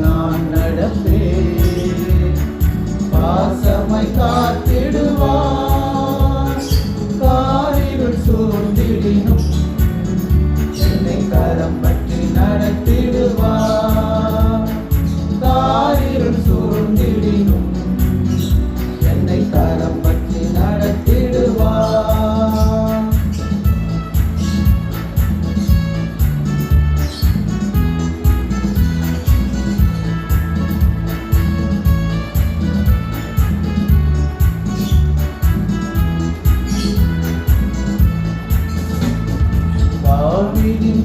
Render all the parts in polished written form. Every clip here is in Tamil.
நான் நடப்பேன், பாசமாய் காத்திடுவார். காரிருள் சூழ்ந்திடினும் என்னை கரம் பற்றி நடத்திடுவார். காரிருள் சூழ்ந்திடினும் என்னை கரம் பற்றி நடத்திடுவார்.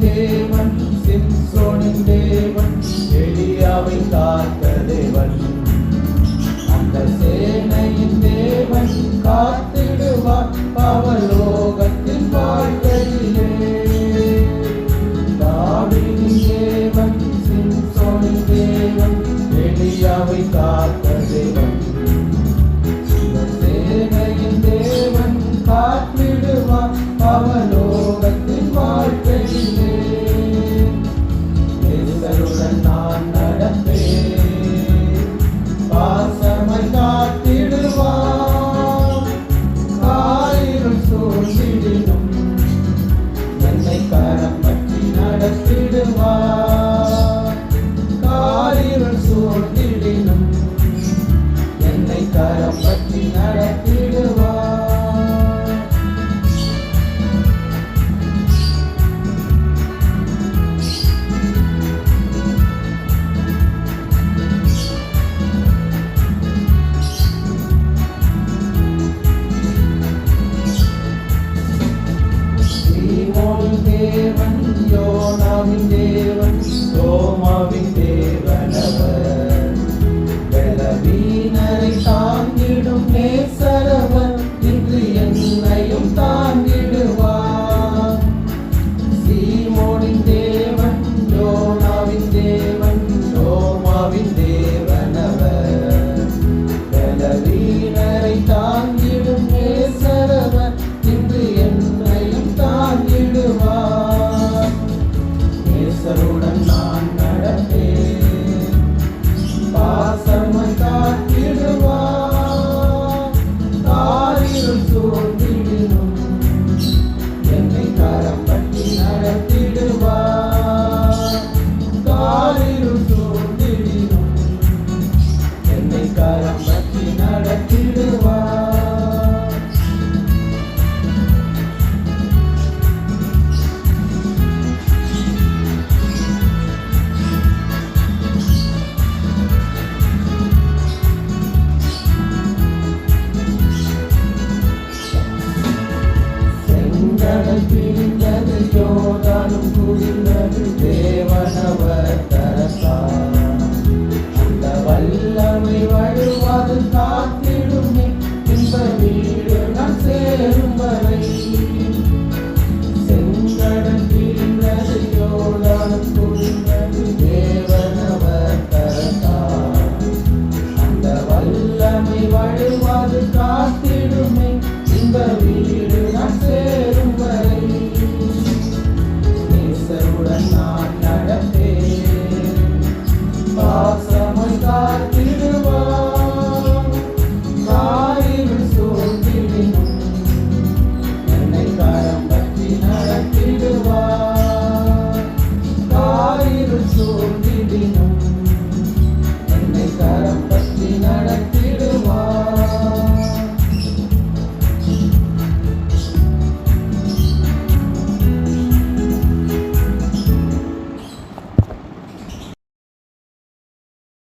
தேவன் சிம்சோனின் தேவன், எலியாவை காத்த தேவன், அந்த சேனையின் தேவன் காத்திடுவார் பரலோகத்தின் வாழ்க்கையிலே. தாவீதின் தேவன் சிம்சோனின் தேவன், எலியாவை காத்த தேவன், அந்த சேனையின் தேவன் காத்திடுவார் பரலோகத்தின் வாழ்க்கையிலே. நான் நடப்பேன், பாசமாய் காத்திடுவார். காரிருள் சூழ்ந்திடினும் என்னை கரம் பற்றி நடத்திடுவார். காரிருள் சூழ்ந்திடினும் என்னை கரம் பற்றி நடத்திடுவார். தேவன் யோனாவின் தேவன், தோமாவின் தேவனவர், பலவீனரை தாங்கிடும் நேசரவர், இன்று என்னையும் தாங்கிடுவார். சீமோனின் தேவன் யோனாவின் தேவன், தோமாவின் தேவனவர், பலவீனரை தாங்கிடும் நேசரவர், இன்று என்னையும் தாங்கிடுவார். நேசருடன் நான் நடப்பேன், பாசமாய் காத்திடுவார். காரிருள் சூழ்ந்திடினும் என்னை கரம் பற்றி நடத்திடுவார். காரிருள் சூழ்ந்திடினும் என்னை கரம் பற்றி நடத்திடுவார். பிரிந்தது யோர்தானும் குளிர்ந்தது தேவனவர் தரத்தார். அந்த